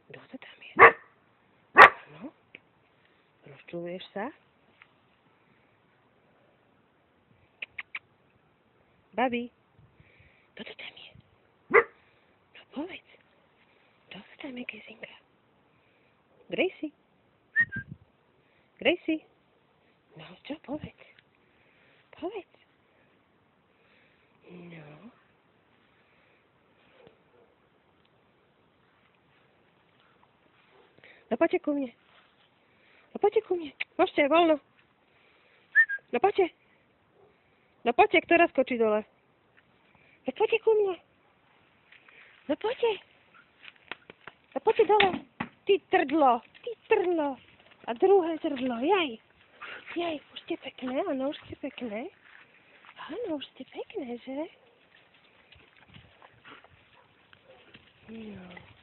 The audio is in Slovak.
Kto to tam je? No? Rozčuluješ sa? Babi, kto to tam je? No povedz. Kto to tam je, Kezinka? Gracie? Gracie? No, čo? Povedz. Povedz. No. No poďte ku mne. No poďte ku mne. Môžete, voľno. No poďte. No poďte, ktorá skočí dole. No poďte ku mne. No poďte. No poďte dole. Ty trdlo. Ty trdlo. A druhé trdlo. Jaj. Jaj, už ste pekné, áno, už ste pekné. Áno, už ste pekné, že? No.